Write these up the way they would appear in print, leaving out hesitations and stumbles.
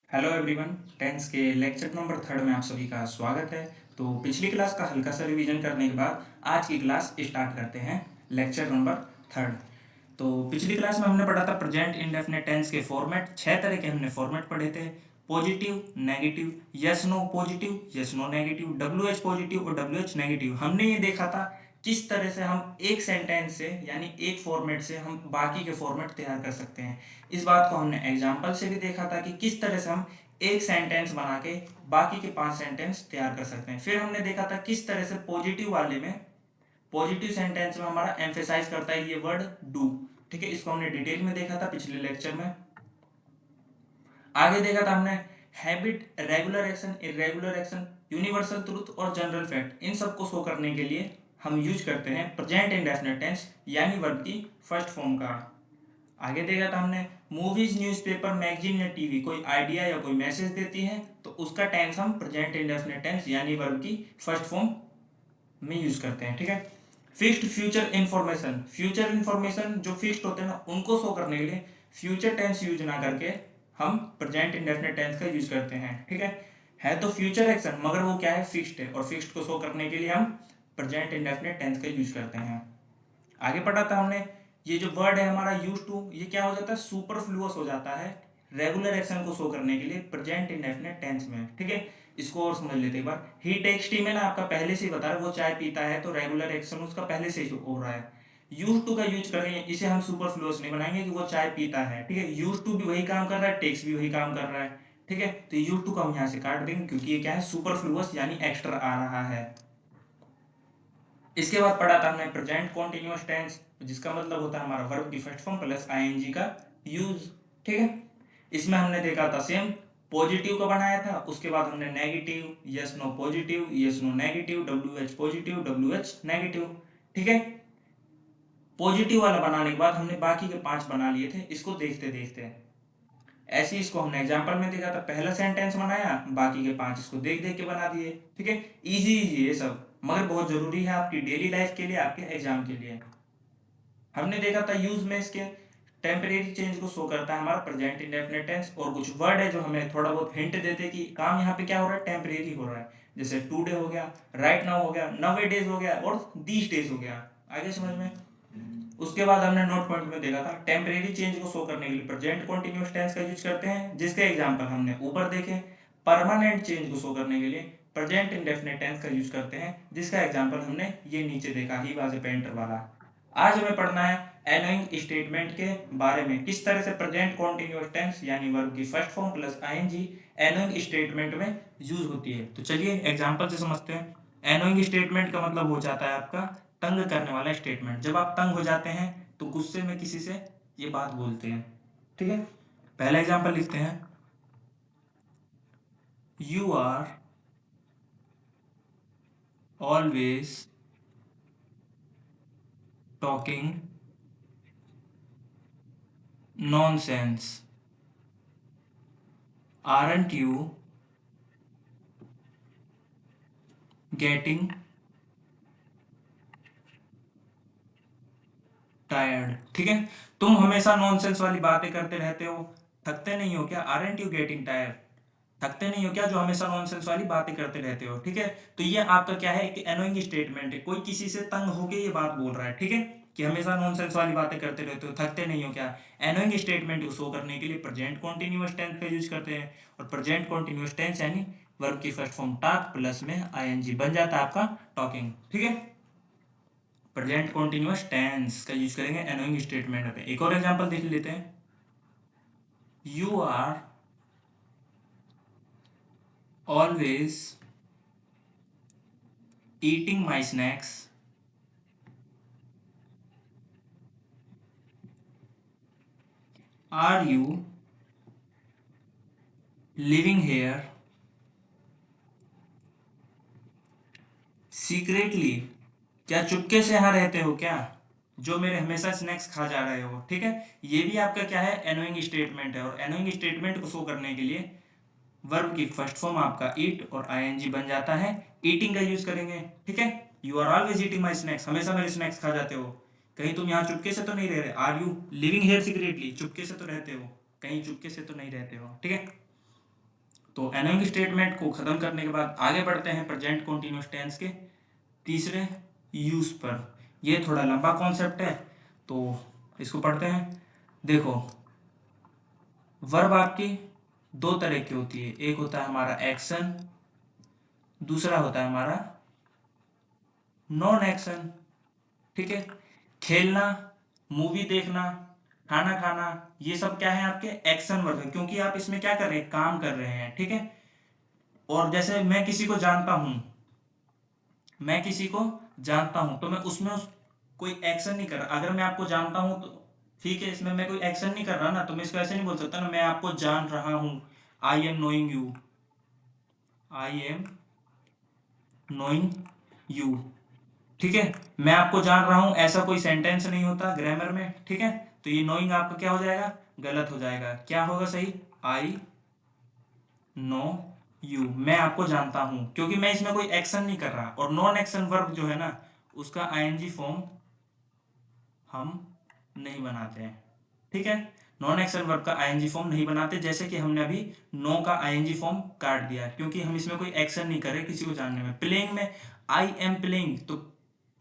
Hello everyone. Tense के lecture number third में आप सभी का स्वागत है। तो पिछली क्लास का हल्का सा रिवीजन करने के बाद आज की क्लास स्टार्ट करते हैं, लेक्चर नंबर थर्ड। तो पिछली क्लास में हमने पढ़ा था प्रेजेंट इंडेफिनिट टेंस के फॉर्मेट। 6 तरह के हमने फॉर्मेट पढ़े थे: positive, negative, yes no positive, yes no negative, W H positive और डब्ल्यू एच नेगेटिव। हमने ये देखा था किस तरह से हम एक सेंटेंस से यानी एक फॉर्मेट से हम बाकी के फॉर्मेट तैयार कर सकते हैं। इस बात को हमने एग्जाम्पल से भी देखा था कि किस तरह से हम एक सेंटेंस बना के बाकी के 5 सेंटेंस तैयार कर सकते हैं। फिर हमने देखा था किस तरह से पॉजिटिव वाले में, पॉजिटिव सेंटेंस में हमारा एम्फेसाइज करता है ये वर्ड डू। ठीक है, इसको हमने डिटेल में देखा था पिछले लेक्चर में। आगे देखा था हमने habit, regular action, irregular action, universal truth और जनरल फैक्ट। इन सबको शो करने के लिए हम यूज करते हैं प्रेजेंट इंडेफिनिट टेंस यानी वर्ब की फर्स्ट फॉर्म का। आगे देखा था हमने मूवीज, न्यूज़पेपर, मैगजीन या टीवी कोई आइडिया या कोई मैसेज देती है तो उसका टेंस हम प्रेजेंट इंडेफिनिट टेंस यानी वर्ब की फर्स्ट फॉर्म में यूज करते हैं। ठीक है। Fixed future information, future information जो फिक्स्ड होते हैं ना उनको शो करने के लिए फ्यूचर टेंस यूज ना करके हम प्रेजेंट इंडेफिनिट टेंस का यूज करते हैं। ठीक है तो फ्यूचर एक्शन मगर वो क्या है, फिक्स्ड है, और फिक्स्ड को शो करने के लिए हम प्रेजेंट इंडेफिनिट टेंस का यूज करते हैं। आगे पढ़ा था हमने ये जो वर्ड है हमारा यूज टू, ये क्या हो जाता है, सुपरफ्लुअस हो जाता है रेगुलर एक्शन को शो करने के लिए प्रेजेंट इंडेफिनिट टेंस में। ठीक है, इसको और समझ लेते एक बार। ही टेक्स टी में ना आपका पहले से ही बता रहा है वो चाय पीता है, तो रेगुलर एक्शन उसका पहले से ही हो रहा है। यूज टू का यूज करेंगे, इसे हम सुपरफ्लुअस नहीं बनाएंगे कि वो चाय पीता है। ठीक है, यूज टू भी वही काम कर रहा है, टेक्स भी वही काम कर रहा है। ठीक है, तो यूज टू का हम यहाँ से काट देंगे क्योंकि ये क्या है, सुपरफ्लुअस यानी एक्स्ट्रा आ रहा है। इसके बाद पढ़ा था हमने प्रेजेंट कॉन्टिन्यूअस टेंस, जिसका मतलब होता है हमारा वर्ब की फर्स्ट फॉर्म प्लस आईएनजी का यूज। ठीक है, इसमें हमने देखा था सेम पॉजिटिव का बनाया था, उसके बाद हमने negative, yes no positive, yes no negative, W H positive, W H negative. ठीक है, पॉजिटिव वाला बनाने के बाद हमने बाकी के 5 बना लिए थे, इसको देखते देखते ऐसे ही इसको हमने एग्जाम्पल में देखा था, पहला सेंटेंस बनाया, बाकी के 5 इसको देख देख के बना दिए। ठीक है, इजी इजी ये सब, मगर बहुत जरूरी है आपकी डेली लाइफ के लिए, आपके एग्जाम के लिए। हमने देखा था यूज में इसके टेम्परेरी चेंज को शो करता है हमारा प्रेजेंट इंडेफिनिट टेंस, और कुछ वर्ड है जो हमें थोड़ा बहुत हिंट देते हैं कि काम यहाँ पे क्या हो रहा है, टेम्परेरी हो रहा है। जैसे टुडे हो गया, राइट नाउ हो गया, नवे डेज हो गया और दीज डेज हो गया। आगे समझ में। उसके बाद हमने नोट पॉइंट में देखा था टेम्परेरी चेंज को शो करने के लिए प्रेजेंट कॉन्टिन्यूअस टेंस का यूज करते हैं, जिसके एग्जांपल हमने ऊपर देखे। परमानेंट चेंज को शो करने के लिए प्रेजेंट इंडेफिनिट टेंस का यूज करते हैं, जिसका एग्जांपल हमने ये नीचे देखा, ही वाज ए पेंटर वाला। आज हमें पढ़ना है एनोइंग स्टेटमेंट के बारे में, किस तरह से प्रेजेंट कॉन्टिन्यूअस टेंस यानी वर्ब की first form plus ING annoying statement में यूज होती है। तो चलिए एग्जांपल से समझते हैं। एनोइंग स्टेटमेंट का मतलब हो जाता है आपका तंग करने वाला स्टेटमेंट। जब आप तंग हो जाते हैं तो गुस्से में किसी से ये बात बोलते हैं। ठीक है, पहला एग्जांपल लिखते हैं, you are always talking nonsense, aren't you getting tired. ठीक है, तुम हमेशा नॉनसेंस वाली बातें करते रहते हो, थकते नहीं हो क्या, आरंट यू गेटिंग टायर्ड, थकते नहीं हो क्या जो हमेशा नॉनसेंस वाली बातें करते रहते हो। ठीक है, तो ये आपका क्या है, एक एनोइंग स्टेटमेंट है, कोई किसी से तंग होके ये बात बोल रहा है। ठीक है, कि हमेशा नॉनसेंस वाली बातें करते रहते हो, थकते नहीं हो क्या। एनोइंग स्टेटमेंट को शो करने के लिए प्रेजेंट कॉन्टिन्यूअस टेंस का यूज करते हैं, और प्रेजेंट कॉन्टिन्यूअस टेंस यानी वर्ब की फर्स्ट फॉर्म टॉक प्लस में आईएनजी बन जाता है आपका टॉकिंग। ठीक है, प्रेजेंट कॉन्टिन्यूअस टेंस का यूज करेंगे एनोइंग स्टेटमेंट पे। एक और एग्जांपल देख लेते हैं, you are always eating my snacks, are you living here secretly, क्या चुपके से यहाँ रहते हो क्या, जो मेरे हमेशा स्नैक्स खा जा रहे हो। ठीक है, ये भी आपका क्या है, एनोइंग स्टेटमेंट है, और एनोइंग स्टेटमेंट को शो करने के लिए वर्ब की फर्स्ट फॉर्म आपका ईट और आईएनजी बन जाता है, ईटिंग का यूज करेंगे। ठीक है, you are always eating my snacks, हमेशा मेरे स्नैक्स खा जाते हो, कहीं तुम यहाँ चुपके से तो नहीं रह रहे। Are you living here secretly, चुपके से तो रहते हो, कहीं चुपके से तो नहीं रहते हो। ठीक है, तो एनोइंग स्टेटमेंट को खत्म करने के बाद आगे बढ़ते हैं प्रेजेंट कॉन्टिन्यूअस टेंस के तीसरे यूज पर। ये थोड़ा लंबा कॉन्सेप्ट है तो इसको पढ़ते हैं। देखो, वर्ब आपकी दो तरह की होती है, एक होता है हमारा एक्शन, दूसरा होता है हमारा नॉन एक्शन। ठीक है, खेलना, मूवी देखना, खाना खाना, ये सब क्या है आपके एक्शन वर्ब है, क्योंकि आप इसमें क्या कर रहे हैं, काम कर रहे हैं। ठीक है, और जैसे मैं किसी को जानता हूं, मैं किसी को जानता हूं तो मैं उसमें कोई एक्शन नहीं कर रहा। अगर मैं आपको जानता हूं तो ठीक है, इसमें मैं कोई एक्शन नहीं कर रहा ना, तो मैं इसको ऐसे नहीं बोल सकता ना, मैं आपको जान रहा हूं, I am knowing you, I am knowing you. ठीक है, मैं आपको जान रहा हूं, ऐसा कोई सेंटेंस नहीं होता ग्रामर में। ठीक है, तो ये नोइंग आपका क्या हो जाएगा, गलत हो जाएगा। क्या होगा सही, आई नो यू, मैं आपको जानता हूं, क्योंकि मैं इसमें कोई एक्शन नहीं कर रहा। और नॉन एक्शन वर्ब जो है ना, उसका आईएनजी फॉर्म हम नहीं बनाते हैं। ठीक है, नॉन एक्शन वर्ब का आईएनजी फॉर्म नहीं बनाते, जैसे कि हमने अभी नो का आईएनजी फॉर्म काट दिया, क्योंकि हम इसमें कोई एक्शन नहीं कर रहे किसी को जानने में। प्लेइंग में आई एम प्लेइंग, तो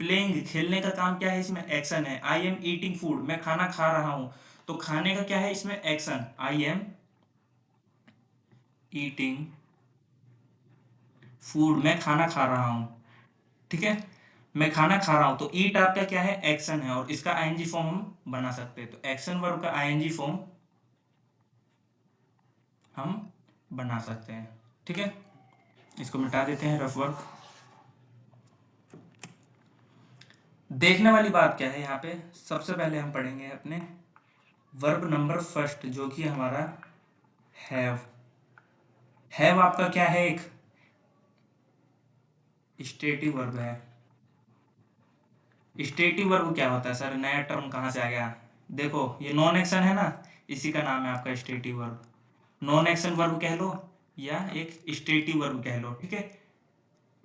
प्लेइंग खेलने का काम क्या है, इसमें एक्शन है। आई एम ईटिंग फूड, मैं खाना खा रहा हूं, तो खाने का क्या है इसमें action, I am eating food, मैं खाना खा रहा हूं। ठीक है, मैं खाना खा रहा हूं, तो ईट आपका क्या है, एक्शन है, और इसका आईएनजी फॉर्म हम बना सकते हैं। तो एक्शन वर्ब का आईएनजी फॉर्म हम बना सकते हैं। ठीक है, इसको मिटा देते हैं रफ वर्क। देखने वाली बात क्या है यहाँ पे, सबसे पहले हम पढ़ेंगे अपने वर्ब नंबर फर्स्ट, जो कि हमारा हैव। हैव आपका क्या है, एक स्टेटिव वर्ब है। स्टेटिव वर्ब क्या होता है सर, नया टर्म कहाँ से आ गया। देखो, ये नॉन एक्शन है ना, इसी का नाम है आपका stative verb. Non action verb कह लो या एक स्टेटिव वर्ब कह लो। ठीक है,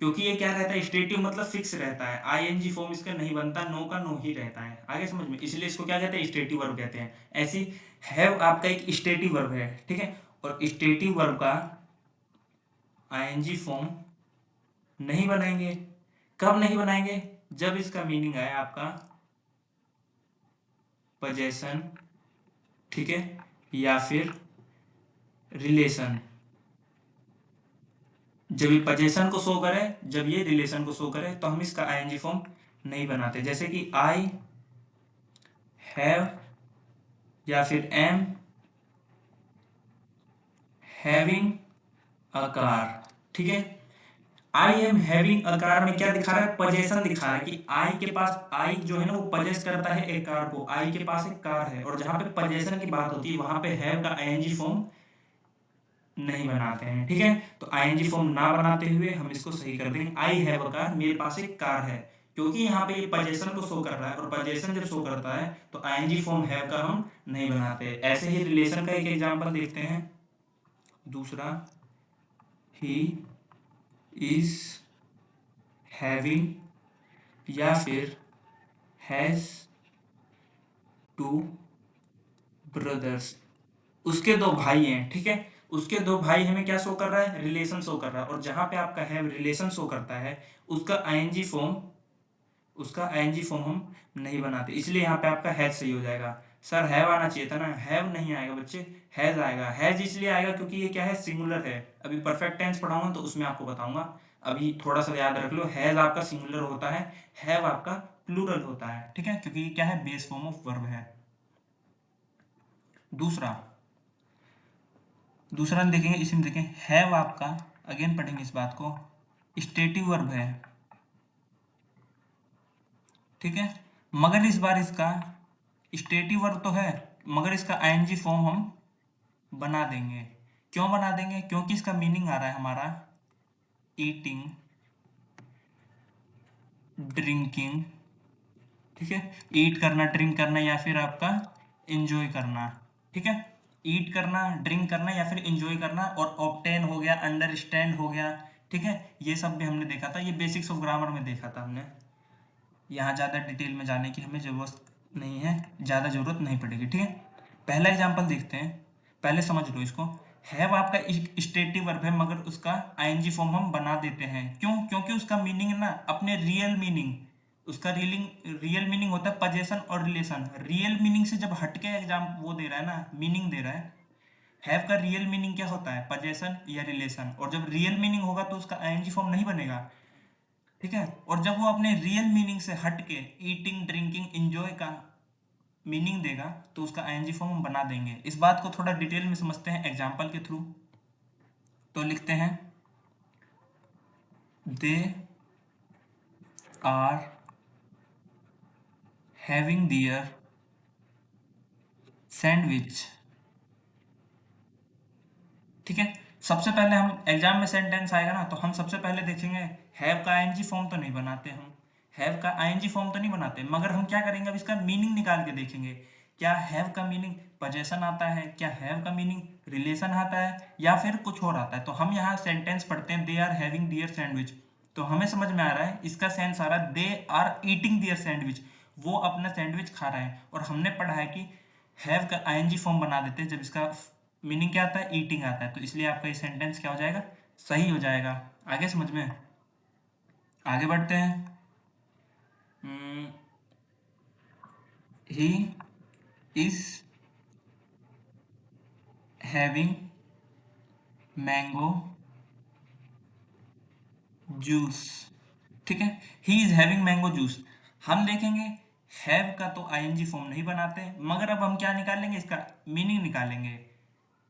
क्योंकि ये क्या रहता है, स्टेटिव मतलब फिक्स रहता है, आईएनजी फॉर्म इसका नहीं बनता, नो का नो ही रहता है। आगे समझ में, इसलिए इसको क्या कहते हैं, स्टेटिव वर्ब कहते हैं। ऐसी हैव आपका एक स्टेटिव वर्ब है। ठीक है, और स्टेटिव वर्ब का आईएनजी फॉर्म नहीं बनाएंगे। कब नहीं बनाएंगे, जब इसका मीनिंग आए आपका पोजेशन, ठीक है, या फिर रिलेशन। जब ये पोजेशन को शो करे, जब ये रिलेशन को शो करे, तो हम इसका आईएनजी फॉर्म नहीं बनाते। जैसे कि आई हैव या फिर एम हैविंग अ कार। ठीक है, I am having a car में क्या दिखा रहा है, पोजेशन दिखा रहा है कि आई के पास, आई जो है ना वो पोजेस करता है एक कार को, आई के पास एक कार है। और जहां पे पोजेशन की बात होती है वहां पे हैव का आईएनजी फॉर्म नहीं बनाते हैं। ठीक है, तो आईएनजी फॉर्म ना बनाते हुए हम इसको सही कर देंगे, आई हैव अ कार, मेरे पास एक कार है, क्योंकि यहाँ पे ये पोजेशन को शो कर रहा है, और पोजेशन जब शो करता है तो आईएनजी फॉर्म हैव का हम नहीं बनाते। ऐसे ही रिलेशन का एक एग्जांपल देखते हैं, दूसरा, ही इज हैविंग या फिर हैज टू ब्रदर्स, उसके दो भाई हैं। ठीक है, उसके दो भाई हमें क्या शो कर रहा है, रिलेशन शो कर रहा है। और जहां पे आपका हैव रिलेशन शो करता है, उसका आईएनजी फॉर्म, उसका आईएनजी फॉर्म हम नहीं बनाते, इसलिए यहाँ पे आपका हैज सही हो जाएगा। सर हैव आना चाहिए था ना, हैव नहीं आएगा बच्चे, हैज आएगा। हैज इसलिए आएगा क्योंकि ये क्या है, सिंगुलर है। अभी परफेक्ट टेंस पढ़ाऊंगा तो उसमें आपको बताऊंगा, अभी थोड़ा सा याद रख लो, हैज आपका सिंगुलर होता है, हैव आपका प्लूरल होता है। ठीक है, क्योंकि ये क्या है, बेस फॉर्म ऑफ वर्ब है। दूसरा दूसरा देखेंगे, इसमें देखें हैव आपका, अगेन पढ़ेंगे इस बात को, स्टेटिव वर्ब है। ठीक है, मगर इस बार इसका स्टेटिव वर्ब तो है, मगर इसका आईएनजी फॉर्म हम बना देंगे। क्यों बना देंगे, क्योंकि इसका मीनिंग आ रहा है हमारा ईटिंग, ड्रिंकिंग। ठीक है, ईट करना, ड्रिंक करना, या फिर आपका एंजॉय करना। ठीक है, ईट करना, ड्रिंक करना, या फिर एंजॉय करना। और ऑब्टेन हो गया, अंडरस्टैंड हो गया। ठीक है, ये सब भी हमने देखा था, ये बेसिक्स ऑफ ग्रामर में देखा था हमने, यहाँ ज़्यादा डिटेल में जाने की हमें ज़रूरत नहीं है, ज़्यादा ज़रूरत नहीं पड़ेगी। ठीक है, पहला एग्जाम्पल देखते हैं, पहले समझ लो इसको। हैव आपका स्टेटिव वर्ब है, मगर उसका आईएनजी फॉर्म हम बना देते हैं। क्यों? क्योंकि उसका मीनिंग ना अपने रियल मीनिंग, उसका रियल मीनिंग होता है पोजेशन और रिलेशन। रियल मीनिंग से जब हटके एग्जाम वो दे रहा है ना, मीनिंग दे रहा है, हैव का रियल मीनिंग क्या होता है? पोजेशन या रिलेशन। और जब रियल मीनिंग होगा तो उसका आईएनजी फॉर्म नहीं बनेगा, ठीक है। और जब वो अपने रियल मीनिंग से हटके ईटिंग, ड्रिंकिंग, एंजॉय का मीनिंग देगा तो उसका आईएनजी फॉर्म हम बना देंगे। इस बात को थोड़ा डिटेल में समझते हैं एग्जाम्पल के थ्रू। तो लिखते हैं they are having their sandwich, ठीक है। सबसे पहले हम एग्जाम में सेंटेंस आएगा ना, तो हम सबसे पहले देखेंगे हैव का आईएनजी फॉर्म तो नहीं बनाते हम, हैव का आईएनजी फॉर्म तो नहीं बनाते, मगर हम क्या करेंगे, अब इसका मीनिंग निकाल के देखेंगे। क्या हैव का मीनिंग पोजेशन आता है, क्या हैव का मीनिंग रिलेशन आता है, या फिर कुछ और आता है। तो हम यहाँ सेंटेंस पढ़ते हैं they are having their sandwich, तो हमें समझ में आ रहा है इसका सेंस आ रहा है they are eating their sandwich, वो अपना सैंडविच खा रहे हैं। और हमने पढ़ा है कि हैव का आईएनजी फॉर्म बना देते हैं जब इसका मीनिंग क्या आता है? ईटिंग आता है। तो इसलिए आपका ये सेंटेंस क्या हो जाएगा? सही हो जाएगा। आगे समझ में, आगे बढ़ते हैं। He is having mango juice, ठीक है। He is having mango juice, हम देखेंगे हैव का तो आईएनजी फॉर्म नहीं बनाते, मगर अब हम क्या निकालेंगे? इसका मीनिंग निकालेंगे।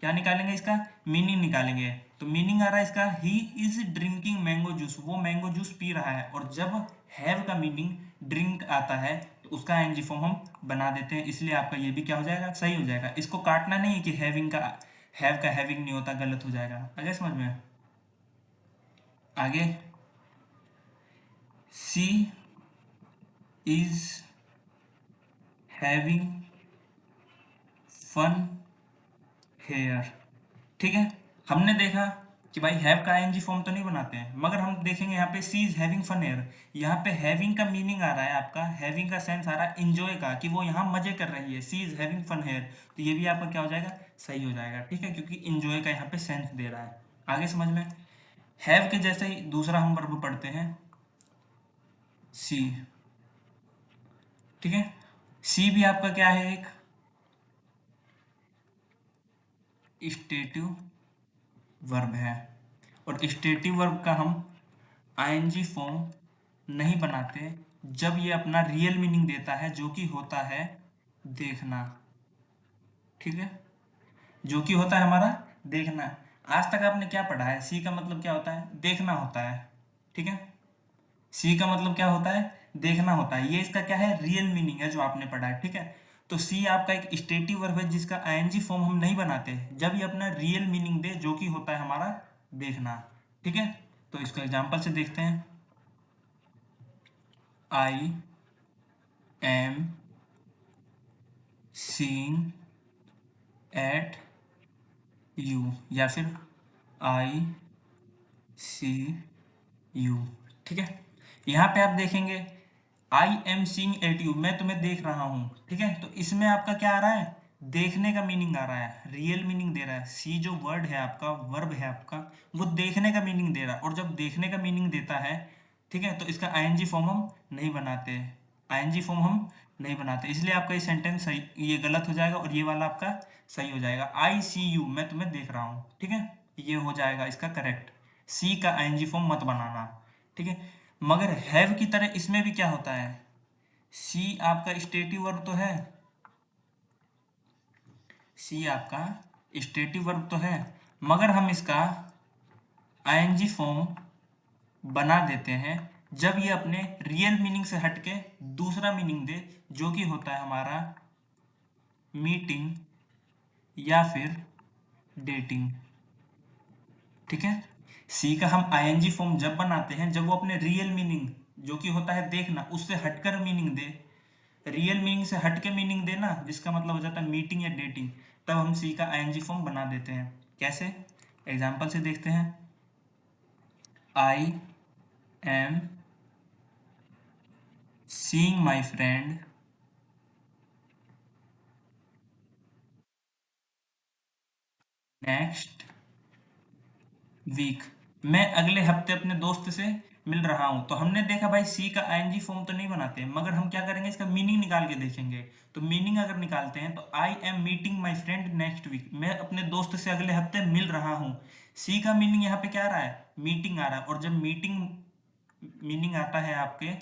क्या निकालेंगे? इसका मीनिंग निकालेंगे। तो मीनिंग आ रहा है इसका he is drinking mango juice, वो मैंगो जूस पी रहा है। और जब हैव का मीनिंग ड्रिंक आता है तो उसका एनजी फॉर्म हम बना देते हैं, इसलिए आपका ये भी क्या हो जाएगा? सही हो जाएगा। इसको काटना नहीं है कि हैविंग का हैव का हैविंग नहीं होता, गलत हो जाएगा। आगे समझ में, आगे सी इज हैविंग फन हेयर, ठीक है। हमने देखा कि भाई हैव का आईएनजी फॉर्म तो नहीं बनाते हैं, मगर हम देखेंगे यहाँ पे सी इज हैविंग फन हेयर, यहाँ पे हैविंग का मीनिंग आ रहा है आपका, हैविंग का सेंस आ रहा है एंजॉय का, कि वो यहाँ मजे कर रही है। She is having fun hair, तो ये भी आपका क्या हो जाएगा? सही हो जाएगा, ठीक है, क्योंकि एंजॉय का यहाँ पे सेंस दे रहा है। आगे समझ में, हैव के जैसे ही दूसरा हम वर्ब पढ़ते हैं सी, ठीक है। सी भी आपका क्या है? एक स्टेटिव वर्ब है। और स्टेटिव वर्ब का हम आईएनजी फॉर्म नहीं बनाते जब ये अपना रियल मीनिंग देता है, जो कि होता है देखना, ठीक है, जो कि होता है हमारा देखना। आज तक आपने क्या पढ़ा है? सी का मतलब क्या होता है? देखना होता है, ठीक है। सी का मतलब क्या होता है? देखना होता है। ये इसका क्या है? रियल मीनिंग है जो आपने पढ़ा है, ठीक है। तो सी आपका एक स्टेटिव वर्ब है जिसका आईएनजी फॉर्म हम नहीं बनाते जब ये अपना रियल मीनिंग दे, जो कि होता है हमारा देखना, ठीक है। तो इसको एग्जांपल से देखते हैं। I am seeing at you, या फिर आई सी यू, ठीक है। यहाँ पे आप देखेंगे I am seeing at you, मैं तुम्हें देख रहा हूँ, ठीक है। तो इसमें आपका क्या आ रहा है? देखने का मीनिंग आ रहा है, रियल मीनिंग दे रहा है। सी जो वर्ड है आपका, वर्ब है आपका, वो देखने का मीनिंग दे रहा है। और जब देखने का मीनिंग देता है, ठीक है, तो इसका आईएनजी फॉर्म हम नहीं बनाते, आईएनजी फॉर्म हम नहीं बनाते, इसलिए आपका ये सेंटेंस सही, ये गलत हो जाएगा और ये वाला आपका सही हो जाएगा। आई सी यू, मैं तुम्हें देख रहा हूँ, ठीक है, ये हो जाएगा इसका करेक्ट। सी का आईएनजी फॉर्म मत बनाना, ठीक है। मगर हैव की तरह इसमें भी क्या होता है? सी आपका स्टेटिव वर्ब तो है, सी आपका स्टेटिव वर्ब तो है, मगर हम इसका आईएनजी फॉर्म बना देते हैं जब ये अपने रियल मीनिंग से हटके दूसरा मीनिंग दे, जो कि होता है हमारा मीटिंग या फिर डेटिंग, ठीक है। सी का हम आईएनजी फॉर्म जब बनाते हैं जब वो अपने रियल मीनिंग, जो कि होता है देखना, उससे हटकर मीनिंग दे, रियल मीनिंग से हटके मीनिंग देना, जिसका मतलब हो जाता है मीटिंग या डेटिंग, तब हम सी का आईएनजी फॉर्म बना देते हैं। कैसे? एग्जाम्पल से देखते हैं। I am seeing my friend next week. मैं अगले हफ्ते अपने दोस्त से मिल रहा हूँ, तो हमने देखा भाई सी का आईएनजी फॉर्म तो नहीं बनाते, मगर हम क्या करेंगे, इसका मीनिंग निकाल के देखेंगे। तो मीनिंग अगर निकालते हैं तो I am meeting my friend next week, मैं अपने दोस्त से अगले हफ्ते मिल रहा हूँ। सी का मीनिंग यहाँ पे क्या आ रहा है, मीटिंग आ रहा है, और जब मीटिंग मीनिंग आता है आपके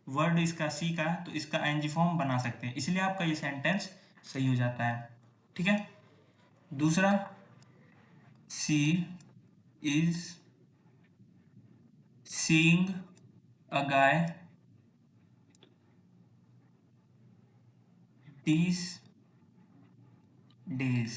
वर्ड इसका सी का, तो इसका आईएनजी फॉर्म बना सकते हैं, इसलिए आपका ये सेंटेंस सही हो जाता है। ठीक है। दूसरा, सी is seeing a guy these days।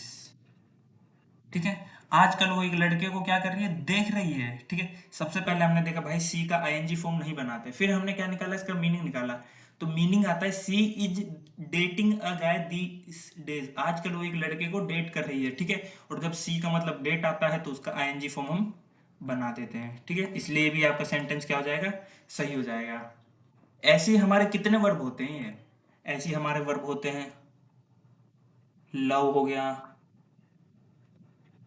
ठीक है। आजकल वो एक लड़के को क्या कर रही है, देख रही है। ठीक है। सबसे पहले हमने देखा भाई सी का आईएनजी फॉर्म नहीं बनाते, फिर हमने क्या निकाला, इसका मीनिंग निकाला। तो मीनिंग आता है she is dating a guy these days, आजकल वो एक लड़के को डेट कर रही है। ठीक है। और जब सी का मतलब डेट आता है तो उसका आईएनजी फॉर्म हम बना देते हैं। ठीक है। इसलिए भी आपका सेंटेंस क्या हो जाएगा, सही हो जाएगा। ऐसे ही हमारे कितने वर्ब होते हैं ये, ऐसे ही हमारे वर्ब होते हैं, लव हो गया,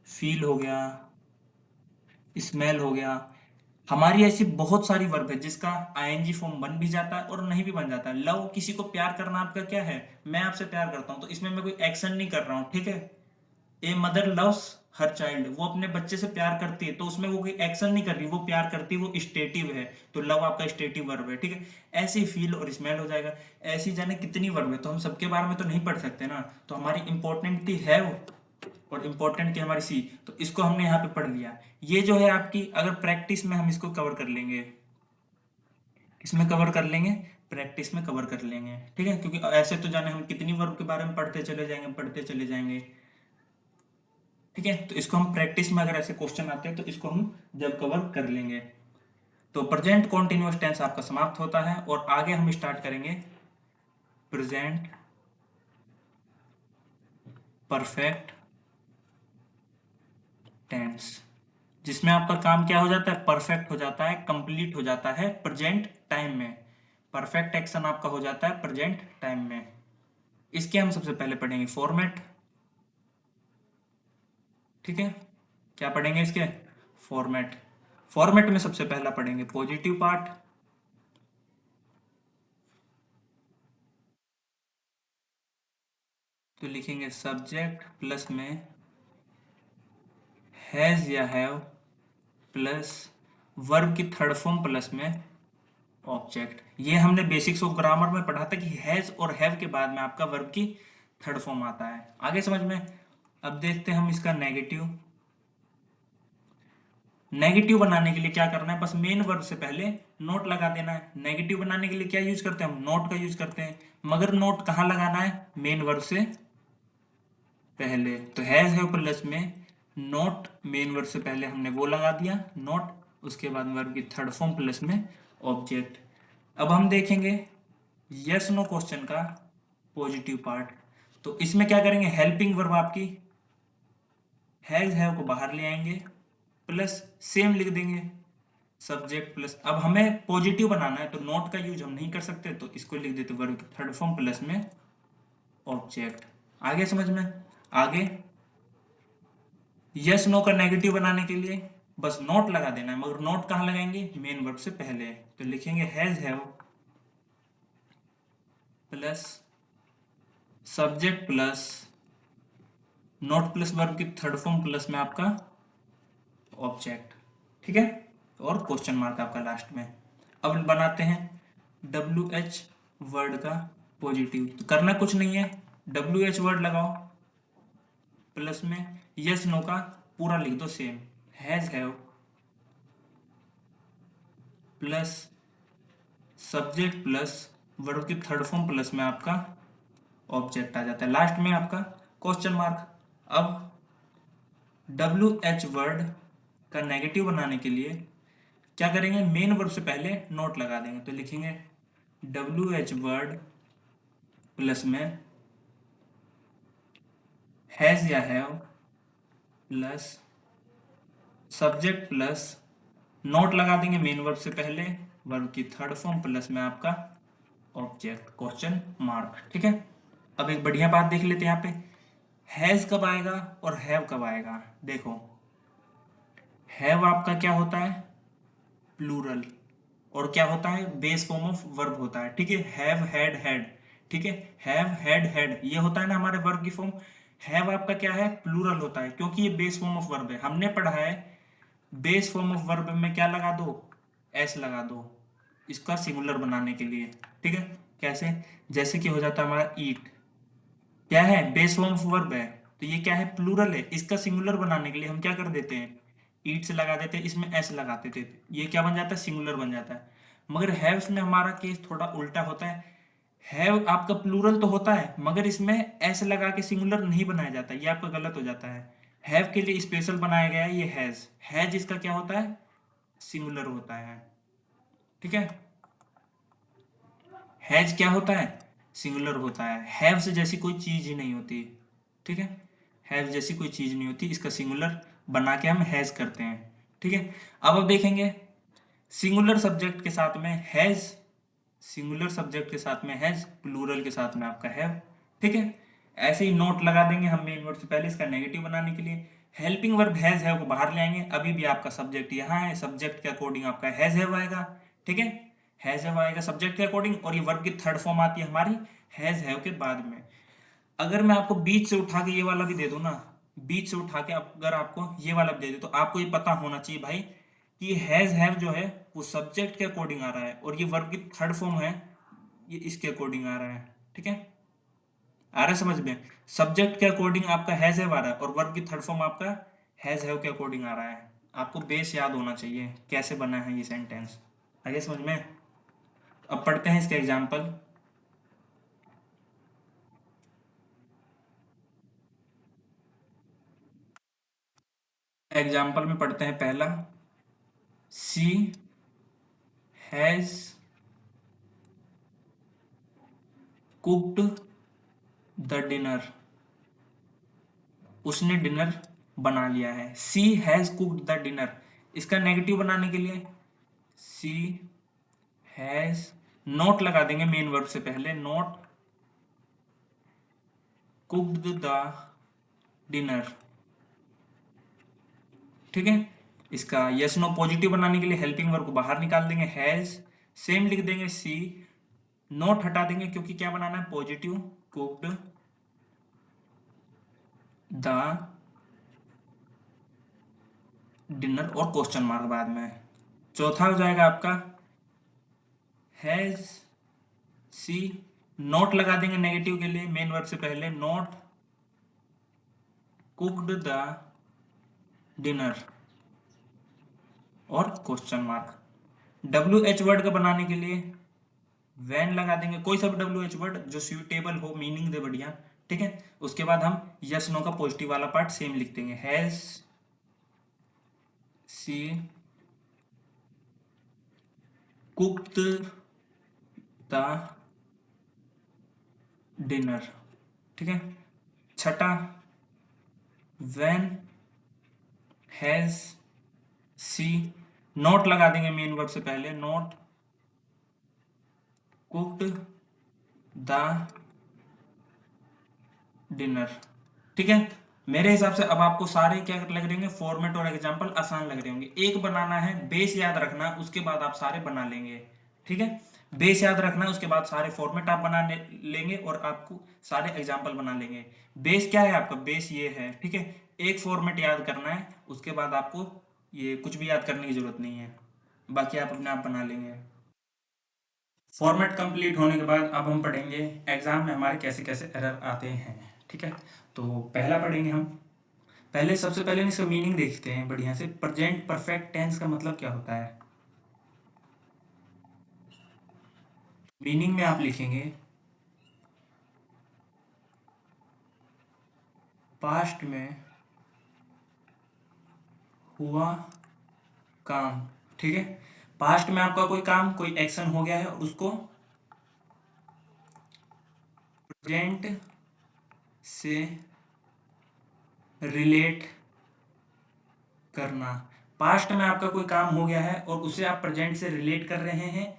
फील हो गया, स्मेल हो गया। हमारी ऐसी बहुत सारी वर्ब है जिसका आईएनजी फॉर्म बन भी जाता है और नहीं भी बन जाता है। लव, किसी को प्यार करना आपका क्या है, मैं आपसे प्यार करता हूं, तो इसमें मैं कोई एक्शन नहीं कर रहा हूं। ठीक है। A mother loves her child, वो अपने बच्चे से प्यार करती है, तो उसमें वो कोई एक्शन नहीं कर रही, वो प्यार करती है, वो स्टेटिव है, तो लव आपका स्टेटिव वर्ब है। ठीक है। ऐसे ही फील और स्मेल हो जाएगा। ऐसी जाने कितनी वर्ब है, तो हम सबके बारे में तो नहीं पढ़ सकते ना, तो हमारी इंपॉर्टेंट थी हैव और इंपॉर्टेंट थी हमारी सी, तो इसको हमने यहाँ पे पढ़ लिया। ये जो है आपकी, अगर प्रैक्टिस में हम इसको कवर कर लेंगे, इसमें कवर कर लेंगे, प्रैक्टिस में कवर कर लेंगे। ठीक है। क्योंकि ऐसे तो जाने हम कितनी वर्ब के बारे में पढ़ते चले जाएंगे, पढ़ते चले जाएंगे। ठीक है। तो इसको हम प्रैक्टिस में, अगर ऐसे क्वेश्चन आते हैं तो इसको हम जब कवर कर लेंगे। तो प्रेजेंट कॉन्टिन्यूअस टेंस आपका समाप्त होता है और आगे हम स्टार्ट करेंगे प्रेजेंट परफेक्ट टेंस, जिसमें आपका काम क्या हो जाता है, परफेक्ट हो जाता है, कंप्लीट हो जाता है प्रेजेंट टाइम में। परफेक्ट एक्शन आपका हो जाता है प्रेजेंट टाइम में। इसके हम सबसे पहले पढ़ेंगे फॉर्मेट। ठीक है। क्या पढ़ेंगे इसके, फॉर्मेट। फॉर्मेट में सबसे पहला पढ़ेंगे पॉजिटिव पार्ट। तो लिखेंगे सब्जेक्ट प्लस में हैज या हैव प्लस वर्ब की थर्ड फॉर्म प्लस में ऑब्जेक्ट। ये हमने बेसिक्स ऑफ ग्रामर में पढ़ा था कि हैज और हैव के बाद में आपका वर्ब की थर्ड फॉर्म आता है। आगे समझ में। अब देखते हैं हम इसका नेगेटिव। नेगेटिव बनाने के लिए क्या करना है, बस मेन वर्ब से पहले नोट लगा देना है। नेगेटिव बनाने के लिए क्या यूज करते हैं हम, नोट का यूज करते हैं, मगर नोट कहाँ लगाना है, मेन वर्ब से पहले। तो हैज हैव प्लस में नोट, मेन वर्ब से पहले हमने वो लगा दिया नोट, उसके बाद वर्ब की थर्ड फॉर्म प्लस में ऑब्जेक्ट। अब हम देखेंगे यस नो क्वेश्चन का पॉजिटिव पार्ट। तो इसमें क्या करेंगे, हेल्पिंग वर्ब आपकी हैज हैव को बाहर ले आएंगे, प्लस सेम लिख देंगे सब्जेक्ट प्लस। अब हमें पॉजिटिव बनाना है तो नोट का यूज हम नहीं कर सकते, तो इसको लिख देते वर्ब की थर्ड फॉर्म प्लस में ऑब्जेक्ट। आगे समझ में। आगे यस नो का नेगेटिव बनाने के लिए बस नोट लगा देना है, मगर नोट कहाँ लगाएंगे, मेन वर्ब से पहले। तो लिखेंगे has have plus subject plus note plus verb की थर्ड फॉर्म प्लस में आपका ऑब्जेक्ट। ठीक है। और क्वेश्चन मार्क आपका लास्ट में। अब बनाते हैं WH वर्ड का पॉजिटिव। तो करना कुछ नहीं है, WH वर्ड लगाओ प्लस में यस नो का पूरा लिख दो same, has have plus subject plus verb की थर्ड फॉर्म प्लस में आपका ऑब्जेक्ट आ जाता है, लास्ट में आपका क्वेश्चन मार्क। अब WH वर्ड का नेगेटिव बनाने के लिए क्या करेंगे, मेन वर्ब से पहले नोट लगा देंगे। तो लिखेंगे WH वर्ड प्लस में हैज या have plus subject plus note लगा देंगे मेन वर्ब से पहले, वर्ब की थर्ड फॉर्म प्लस में आपका ऑब्जेक्ट क्वेश्चन मार्क। ठीक है। अब एक बढ़िया बात देख लेते हैं यहाँ पे, हैज कब आएगा और हैव कब आएगा। देखो हैव आपका क्या होता है, प्लूरल, और क्या होता है, बेस फॉर्म ऑफ वर्ब होता है, ठीक है। हैव, हैड, हैड, ठीक है। हैव, हैड, हैड ये होता है ना हमारे वर्ब की फॉर्म। हैव आपका क्या है, प्लूरल होता है, क्योंकि ये बेस फॉर्म ऑफ वर्ब है। हमने पढ़ा है बेस फॉर्म ऑफ वर्ब में क्या लगा दो, एस लगा दो, इसका सिंगुलर बनाने के लिए, ठीक है। कैसे, जैसे कि हो जाता है हमारा ईट, क्या है, बेस फॉर्म ऑफ वर्ब है, तो ये क्या है, प्लूरल है। इसका सिंगुलर बनाने के लिए हम क्या कर देते हैं, ईट से लगा देते हैं, इसमें एस लगाते थे, ये क्या बन जाता है, सिंगुलर बन जाता है। मगर हैव्स में हमारा केस थोड़ा उल्टा होता है। हैव आपका प्लूरल तो होता है, मगर इसमें एस लगा के सिंगुलर नहीं बनाया जाता, ये आपका गलत हो जाता है। हैव के लिए स्पेशल बनाया गया है ये हैज। हैज इसका क्या होता है, सिंगुलर होता है, ठीक है। हैज क्या होता है, सिंगुलर होता है। हैव से जैसी कोई चीज ही नहीं होती, ठीक है। हैव जैसी कोई चीज नहीं होती, इसका सिंगुलर बना के हम हैज करते हैं, ठीक है। अब देखेंगे सिंगुलर सब्जेक्ट के साथ में हैज, सिंगुलर सब्जेक्ट के साथ में हैज, प्लूरल के साथ में आपका हैव, ठीक है। ऐसे ही नोट लगा देंगे हम मेन वर्ड से पहले इसका नेगेटिव बनाने के लिए। हेल्पिंग वर्ब हैज हैव को बाहर ले आएंगे, अभी भी आपका सब्जेक्ट यहाँ है, सब्जेक्ट के अकॉर्डिंग आपका हैज हैव आएगा, ठीक है। हैज हैव आएगा सब्जेक्ट के अकॉर्डिंग, और ये वर्ब की थर्ड फॉर्म आती है हमारी हैज हैव के बाद में। अगर मैं आपको बीच से उठा के ये वाला भी दे दूं ना, बीच से उठा के अगर आपको ये वाला भी दे दे, तो आपको ये पता होना चाहिए भाई कि हैज हैव जो है वो सब्जेक्ट के अकॉर्डिंग आ रहा है, और ये वर्ब की थर्ड फॉर्म है, ये इसके अकॉर्डिंग आ रहा है, ठीक है। आ रहा है समझ में, सब्जेक्ट के अकॉर्डिंग आपका हैज हैव आ रहा है, और वर्ब की थर्ड फॉर्म आपका हैज हैव के अकॉर्डिंग आ रहा है। आपको बेस याद होना चाहिए कैसे बना है ये सेंटेंस, आगे समझ में। अब पढ़ते हैं इसके एग्जाम्पल। एग्जाम्पल में पढ़ते हैं पहला, सी हैज कुक्ड द डिनर, उसने डिनर बना लिया है। सी हैज कुक्ड द डिनर, इसका नेगेटिव बनाने के लिए सी हैज, नॉट लगा देंगे मेन वर्ब से पहले, नॉट कुक्ड द डिनर, ठीक है। इसका यस नो पॉजिटिव बनाने के लिए हेल्पिंग वर्ब को बाहर निकाल देंगे, हैज, सेम लिख देंगे सी, नॉट हटा देंगे क्योंकि क्या बनाना है, पॉजिटिव, कुक्ड द डिनर और क्वेश्चन मार्क बाद में। चौथा हो जाएगा आपका हैज सी, नोट लगा देंगे नेगेटिव के लिए मेन वर्ब से पहले, नोट कुक्ड द डिनर और question mark. W H word का बनाने के लिए वैन लगा देंगे, कोई सा भी डब्ल्यू एच वर्ड जो सुटेबल हो, मीनिंग दे बढ़िया, ठीक है। उसके बाद हम यस नो का पॉजिटिव वाला पार्ट सेम लिख देंगे, has she cooked the dinner, ठीक है। छठा, व्हेन हैज सी, नोट लगा देंगे मेन वर्ब से पहले, नोट कुक्ड द डिनर, ठीक है। मेरे हिसाब से अब आपको सारे क्या लग रहे होंगे, फॉर्मेट और एग्जांपल आसान लग रहे होंगे। एक बनाना है, बेस याद रखना, उसके बाद आप सारे बना लेंगे, ठीक है। बेस याद रखना, उसके बाद सारे फॉर्मेट आप बना लेंगे, और आपको सारे एग्जांपल बना लेंगे। बेस क्या है आपका, बेस ये है, ठीक है। एक फॉर्मेट याद करना है, उसके बाद आपको ये कुछ भी याद करने की जरूरत नहीं है, बाकी आप अपने आप बना लेंगे। फॉर्मेट कंप्लीट होने के बाद अब हम पढ़ेंगे एग्जाम में हमारे कैसे कैसे एरर आते हैं, ठीक है। तो पहला पढ़ेंगे हम, पहले सबसे पहले इसका मीनिंग देखते हैं बढ़िया से। प्रेजेंट परफेक्ट टेंस का मतलब क्या होता है, मीनिंग में आप लिखेंगे पास्ट में हुआ काम, ठीक है। पास्ट में आपका कोई काम, कोई एक्शन हो गया है, उसको प्रेजेंट से रिलेट करना। पास्ट में आपका कोई काम हो गया है और उसे आप प्रेजेंट से रिलेट कर रहे हैं,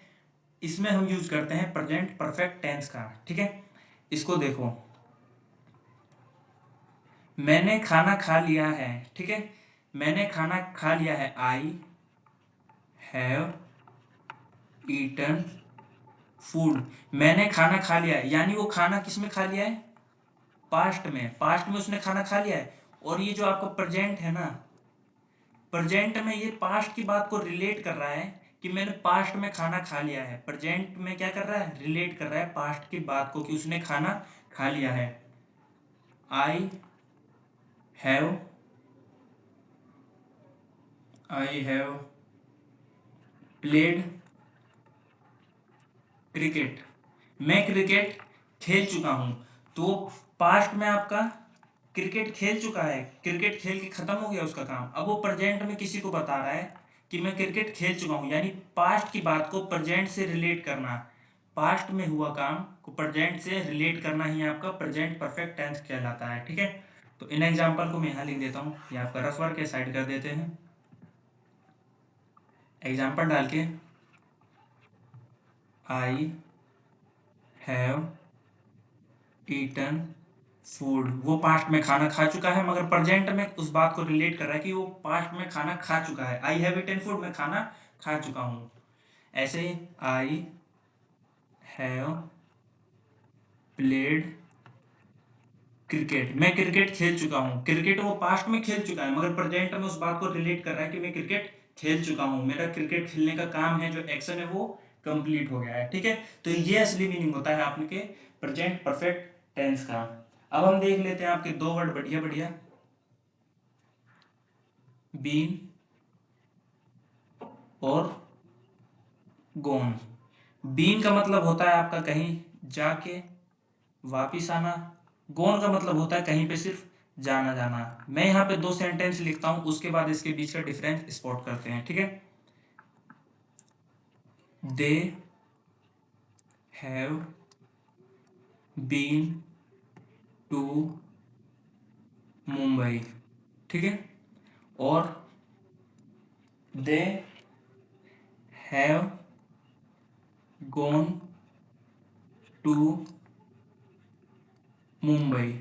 इसमें हम यूज करते हैं प्रेजेंट परफेक्ट टेंस का, ठीक है। इसको देखो, मैंने खाना खा लिया है, ठीक है। मैंने खाना खा लिया है, आई हैव ईटन फूड। मैंने खाना खा लिया है, यानी वो खाना किस में खा लिया है, पास्ट में। पास्ट में उसने खाना खा लिया है। और ये जो आपका प्रेजेंट है ना, प्रेजेंट में ये पास्ट की बात को रिलेट कर रहा है कि मैंने पास्ट में खाना खा लिया है। प्रेजेंट में क्या कर रहा है, रिलेट कर रहा है पास्ट की बात को कि उसने खाना खा लिया है। I have I have played cricket. मैं क्रिकेट खेल चुका हूं। तो पास्ट में आपका क्रिकेट खेल चुका है, क्रिकेट खेल के खत्म हो गया उसका काम। अब वो प्रेजेंट में किसी को बता रहा है कि मैं क्रिकेट खेल चुका हूं, यानी पास्ट की बात को प्रेजेंट से रिलेट करना। पास्ट में हुआ काम को प्रेजेंट से रिलेट करना ही आपका प्रेजेंट परफेक्ट टेंस कहलाता है। ठीक है, तो इन एग्जाम्पल को मैं यहाँ लिख देता हूँ, ये आपका रफ वर्क है, साइड कर देते हैं। एग्जाम्पल डाल के, आई हैव ईटन फूड, वो पास्ट में खाना खा चुका है, मगर प्रेजेंट में उस बात को रिलेट कर रहा है कि वो पास्ट में खाना खा चुका है। आई हैव ईटन फूड, मैं खाना खा चुका हूँ। ऐसे ही आई हैव प्लेड क्रिकेट, मैं क्रिकेट खेल चुका हूँ। क्रिकेट वो पास्ट में खेल चुका है, मगर प्रेजेंट में उस बात को रिलेट कर रहा है कि मैं क्रिकेट खेल चुका हूँ, मेरा क्रिकेट खेलने का काम है, जो एक्शन है वो कंप्लीट हो गया है। ठीक है, तो ये असली मीनिंग होता है आपके प्रेजेंट परफेक्ट टेंस का। अब हम देख लेते हैं आपके दो वर्ड बढ़िया बढ़िया, बीन और गोन। बीन का मतलब होता है आपका कहीं जाके वापिस आना। गोन का मतलब होता है कहीं पे सिर्फ जाना जाना। मैं यहाँ पे दो सेंटेंस लिखता हूँ, उसके बाद इसके बीच का डिफरेंस स्पॉट करते हैं। ठीक है, they have been to Mumbai. ठीक है, और they have gone to Mumbai.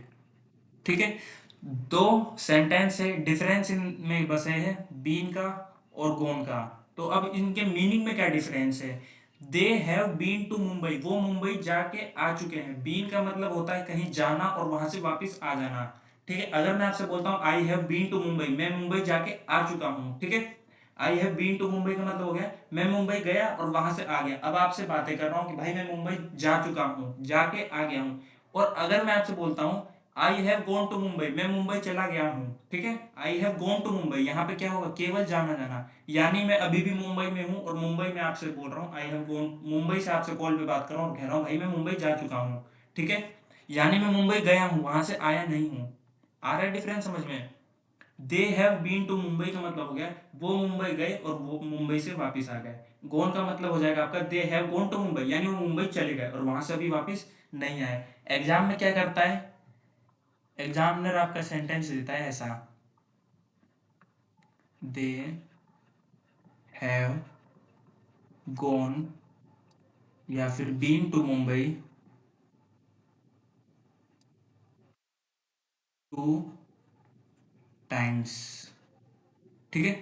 ठीक है, दो सेंटेंस है, डिफरेंस इनमें बस है बीन का और गोन का। तो अब इनके मीनिंग में क्या डिफरेंस है। They have been to Mumbai, वो मुंबई जाके आ चुके हैं। बीन का मतलब होता है कहीं जाना और वहां से वापस आ जाना। ठीक है, अगर मैं आपसे बोलता हूँ I have been to Mumbai, मैं मुंबई जाके आ चुका हूँ। ठीक है, I have been to Mumbai का मतलब हो गया मैं मुंबई गया और वहां से आ गया। अब आपसे बातें कर रहा हूँ कि भाई मैं मुंबई जा चुका हूँ, जाके आ गया हूँ। और अगर मैं आपसे बोलता हूँ I have gone to Mumbai, मैं मुंबई चला गया हूँ। ठीक है, I have gone to Mumbai, यहाँ पे क्या होगा, केवल जाना जाना, यानी मैं अभी भी मुंबई में हूँ और मुंबई में आपसे बोल रहा हूँ। आई हैव गॉन, मुंबई से आपसे कॉल पे बात कर रहा हूँ और कह रहा हूँ भाई मैं मुंबई जा चुका हूँ। ठीक है, यानी मैं मुंबई गया हूँ, वहां से आया नहीं हूँ। आ रहा है डिफरेंस समझ में। They have been to Mumbai का मतलब हो गया वो मुंबई गए और वो मुंबई से वापस आ गए। गोन का मतलब हो जाएगा आपका they have gone to Mumbai, यानी वो मुंबई चले गए और वहां से अभी वापस नहीं आए। एग्जाम में क्या करता है, एग्जामिनर आपका सेंटेंस देता है ऐसा, दे हैव गॉन या फिर been to Mumbai two times. ठीक है,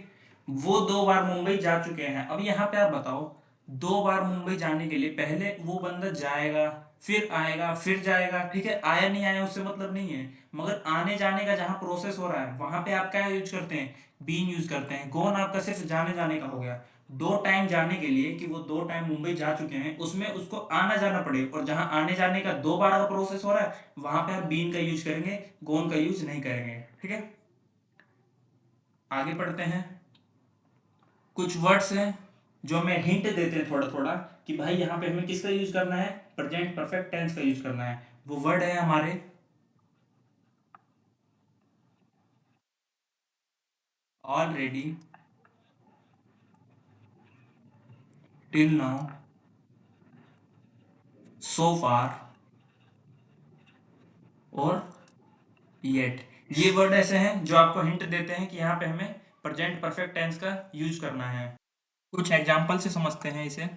वो दो बार मुंबई जा चुके हैं। अब यहाँ पे आप बताओ, दो बार मुंबई जाने के लिए पहले वो बंदा जाएगा, फिर आएगा, फिर जाएगा। ठीक है, आया नहीं आया उससे मतलब नहीं है, मगर आने जाने का जहां प्रोसेस हो रहा है वहां पे आप क्या यूज करते हैं, बीन यूज करते हैं। गोन आपका सिर्फ जाने जाने का हो गया। दो टाइम जाने के लिए कि वो दो टाइम मुंबई जा चुके हैं, उसमें उसको आना जाना पड़े, और जहां आने जाने का दो बार का प्रोसेस हो रहा है वहां पे आप बीन का यूज करेंगे, गोन का यूज नहीं करेंगे। ठीक है, आगे पढ़ते हैं। कुछ वर्ड्स हैं जो हमें हिंट देते हैं थोड़ा थोड़ा कि भाई यहाँ पे हमें किसका यूज करना है, प्रेजेंट परफेक्ट टेंस का यूज करना है। वो वर्ड है हमारे ऑलरेडी, टिल नाउ, सो फार और येट। ये वर्ड ऐसे हैं जो आपको हिंट देते हैं कि यहाँ पे हमें प्रेजेंट परफेक्ट टेंस का यूज करना है। कुछ एग्जाम्पल से समझते हैं इसे।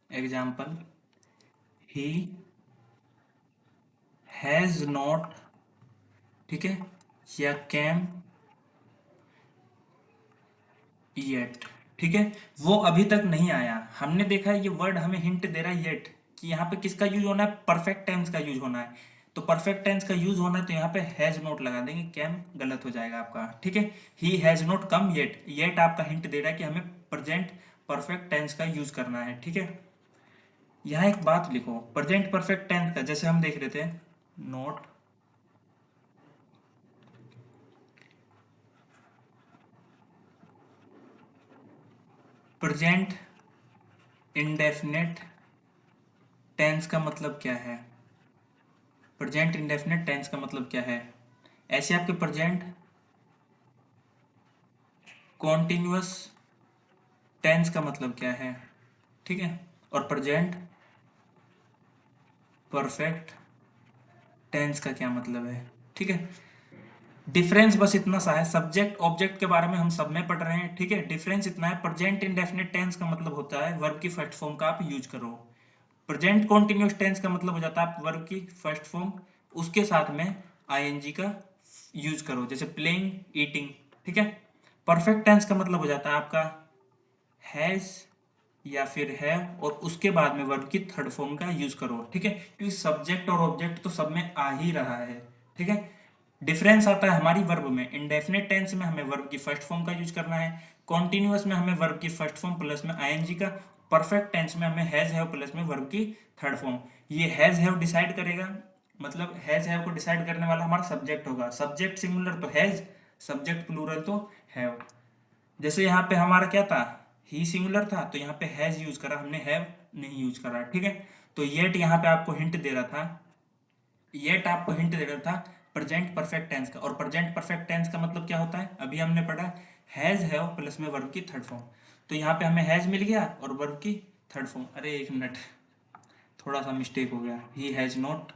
एग्जाम्पल, ही हैज नॉट, ठीक है, या कैम येट, ठीक है, वो अभी तक नहीं आया। हमने देखा है ये वर्ड हमें हिंट दे रहा है येट, कि यहाँ पे किसका यूज होना है, परफेक्ट टेंस का यूज होना है। तो परफेक्ट टेंस का यूज होना है तो यहाँ पे हैज नॉट लगा देंगे, कैम गलत हो जाएगा आपका, ठीक है। ही has not come yet, yet आपका हिंट दे रहा है कि हमें प्रेजेंट परफेक्ट टेंस का यूज करना है, ठीक है। यहाँ एक बात लिखो, प्रेजेंट परफेक्ट टेंस का जैसे हम देख रहे थे, नॉट प्रेजेंट इंडेफिनिट टेंस का मतलब क्या है, प्रेजेंट इंडेफिनिट टेंस का मतलब क्या है। ऐसे आपके प्रेजेंट कॉन्टिन्यूअस टेंस का मतलब क्या है, ठीक है, और प्रेजेंट परफेक्ट टेंस का क्या मतलब है, ठीक है। डिफरेंस बस इतना सा है, सब्जेक्ट ऑब्जेक्ट के बारे में हम सब में पढ़ रहे हैं, ठीक है। डिफरेंस इतना है, प्रेजेंट इंडेफिनिट टेंस का मतलब होता है वर्ब की फर्स्ट फॉर्म का आप यूज करो, प्रेजेंट कॉन्टिन्यूअस टेंस का मतलब हो जाता है आप वर्ब की फर्स्ट फॉर्म उसके साथ में आईएनजी का यूज करो, जैसे प्लेइंग, ईटिंग, ठीक है। परफेक्ट टेंस का मतलब हो जाता है आपका हैज या फिर है और उसके बाद में वर्ब की थर्ड फॉर्म का यूज करो, ठीक है, क्योंकि सब्जेक्ट और ऑब्जेक्ट तो सब में आ ही रहा है, ठीक है। डिफरेंस आता है हमारी वर्ब में, इंडेफिनिट टेंस में हमें वर्ब की फर्स्ट फॉर्म का यूज करना है, कॉन्टिन्यूअस में हमें वर्ब की फर्स्ट फॉर्म प्लस में आईएनजी का, परफेक्ट टेंस में हमें हैज हैव प्लस में वर्ब की थर्ड फॉर्म। ये हैज हैव डिसाइड करेगा, मतलब हैज हैव को डिसाइड करने वाला हमारा सब्जेक्ट होगा, सब्जेक्ट सिंगुलर तो हैज, सब्जेक्ट प्लूरल तो हैव। जैसे यहाँ पे हमारा क्या था, ही सिंगुलर था तो यहाँ पे हैज यूज करा हमने, हैव नहीं यूज करा, ठीक है। तो येट यहाँ पे आपको हिंट दे रहा था, येट आपको हिंट दे रहा था प्रेजेंट परफेक्ट टेंस का, और प्रेजेंट परफेक्ट टेंस का मतलब क्या होता है, अभी हमने पढ़ा हैज हैव प्लस में वर्ब की थर्ड फॉर्म। तो यहाँ पे हमें हैज मिल गया और वर्ब की थर्ड फॉर्म, अरे एक मिनट, थोड़ा सा मिस्टेक हो गया, ही हैज नॉट,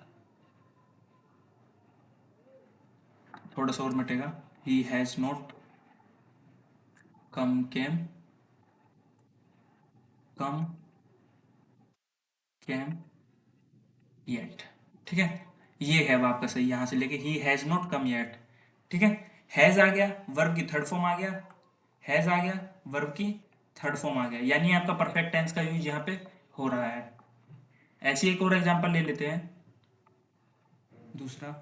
थोड़ा सा और मिटेगा, he has not come come came yet, ठीक है। ये है वो आपका सही, यहां से लेके ही हैज नॉट कम येट, ठीक है। हैज आ गया, वर्ब की थर्ड फॉर्म आ गया, हैज आ गया, वर्ब की थर्ड फॉर्म आ गया, यानी आपका परफेक्ट टेंस का यूज यहाँ पे हो रहा है। ऐसी एक और एग्जांपल ले लेते हैं, दूसरा,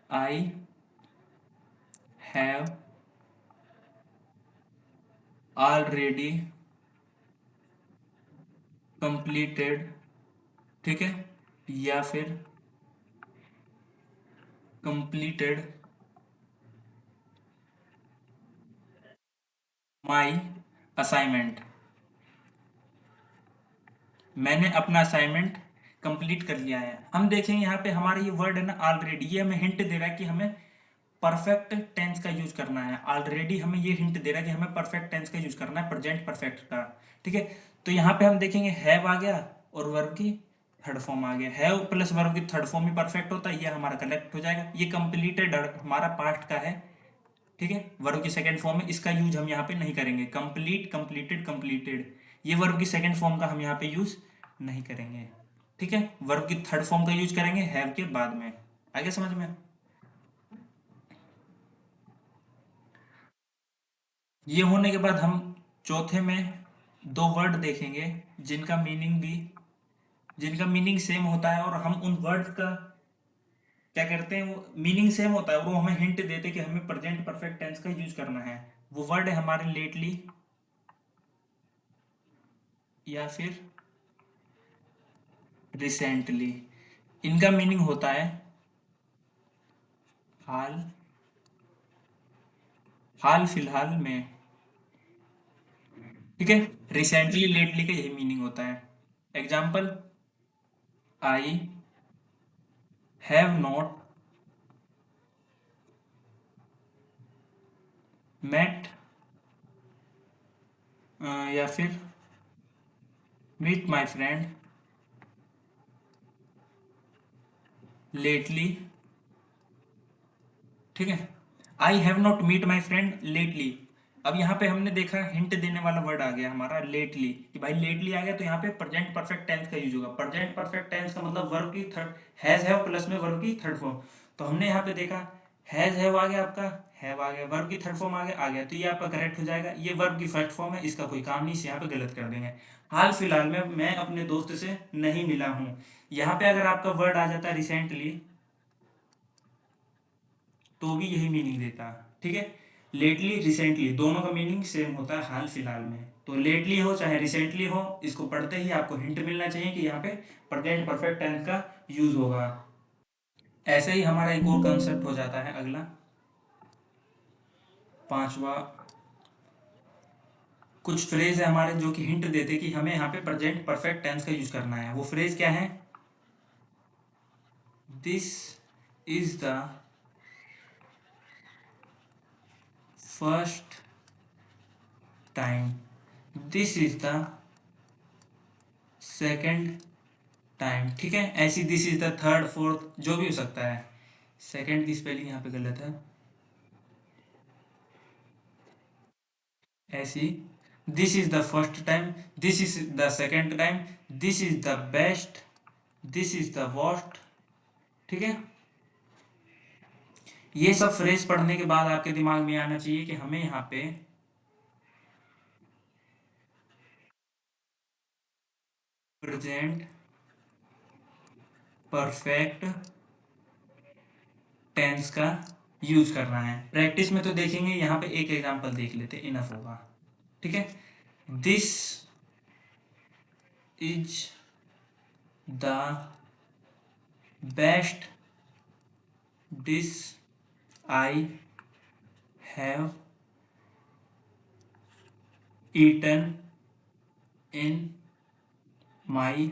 आई हैव ऑलरेडी कंप्लीटेड, ठीक है, या फिर कंप्लीटेड माई असाइनमेंट, मैंने अपना असाइनमेंट कंप्लीट कर लिया है। हम देखेंगे यहाँ पे हमारा ये वर्ड है ना ऑलरेडी, ये हमें हिंट दे रहा है कि हमें परफेक्ट टेंस का यूज करना है, ऑलरेडी हमें ये हिंट दे रहा है कि हमें परफेक्ट टेंस का यूज करना है, प्रेजेंट परफेक्ट का, ठीक है। तो यहाँ पे हम देखेंगे हैव आ गया और वर्ब की थर्ड फॉर्म आ गया, हैव प्लस वर्ब की थर्ड फॉर्म ही परफेक्ट होता है, ये हमारा करेक्ट हो जाएगा। ये कंप्लीटेड हमारा पास्ट का है, ठीक है, वर्ब की सेकंड फॉर्म है, इसका यूज हम यहाँ पे नहीं करेंगे, कंप्लीट, कंप्लीटेड, कंप्लीटेड, ये वर्ब की सेकंड फॉर्म का हम यहाँ पे यूज नहीं करेंगे, ठीक है। वर्ब की थर्ड फॉर्म का यूज करेंगे हैव के बाद में, आगे समझ में। ये होने के बाद हम चौथे में दो वर्ड देखेंगे जिनका मीनिंग भी, जिनका मीनिंग सेम होता है, और हम उन वर्ड का क्या करते हैं, वो मीनिंग सेम होता है, वो हमें हिंट देते हैं कि हमें प्रेजेंट परफेक्ट टेंस का यूज करना है। वो वर्ड है हमारे लेटली या फिर रिसेंटली। इनका मीनिंग होता है हाल, हाल फिलहाल में, ठीक है। रिसेंटली, लेटली का यही मीनिंग होता है। Example, I have not met, या फिर मीट माई फ्रेंड लेटली, ठीक है। I have not meet my friend lately, अब यहाँ पे हमने देखा हिंट देने वाला वर्ड आ गया हमारा लेटली, कि भाई लेटली आ गया तो यहाँ पे प्रेजेंट परफेक्ट टेंस का यूज होगा, प्रेजेंट परफेक्ट टेंस का मतलब वर्ब की थर्ड, हैज हैव प्लस में वर्ब की थर्ड फॉर्म। तो हमने यहाँ पे देखा हैव आ गया आपका, हैव आ गया, वर्ब की थर्ड फॉर्म आ गया, तो ये आपका करेक्ट हो जाएगा। ये वर्ब की फर्स्ट फॉर्म है, इसका कोई काम नहीं, इसे यहाँ पे गलत कर देंगे। हाल फिलहाल में मैं अपने दोस्त से नहीं मिला हूँ, यहाँ पे अगर आपका वर्ड आ जाता है रिसेंटली तो भी यही मीनिंग देता है, ठीक है। लेटली रिसेंटली दोनों का मीनिंग सेम होता है हाल फिलहाल में, तो लेटली हो चाहे रिसेंटली हो, इसको पढ़ते ही आपको हिंट मिलना चाहिए कि यहाँ पे प्रेजेंट परफेक्ट टेंस का यूज होगा। ऐसे ही हमारा एक और कंसेप्ट हो जाता है अगला, पांचवा। कुछ फ्रेज है हमारे जो कि हिंट देते कि हमें यहाँ पे प्रेजेंट परफेक्ट टेंस का यूज करना है। वो फ्रेज क्या है? This is the first time, this is the second time, ठीक है। ऐसी this is the third fourth जो भी हो सकता है। सेकेंड की स्पेलिंग यहाँ पे गलत है, ऐसी this is the first time, this is the second time, this is the best, this is the worst, ठीक है। ये सब फ्रेज पढ़ने के बाद आपके दिमाग में आना चाहिए कि हमें यहाँ पे प्रेजेंट परफेक्ट टेंस का यूज करना है। प्रैक्टिस में तो देखेंगे, यहाँ पे एक एग्जांपल देख लेते, इनफ होगा, ठीक है। This is the best dish I have eaten in my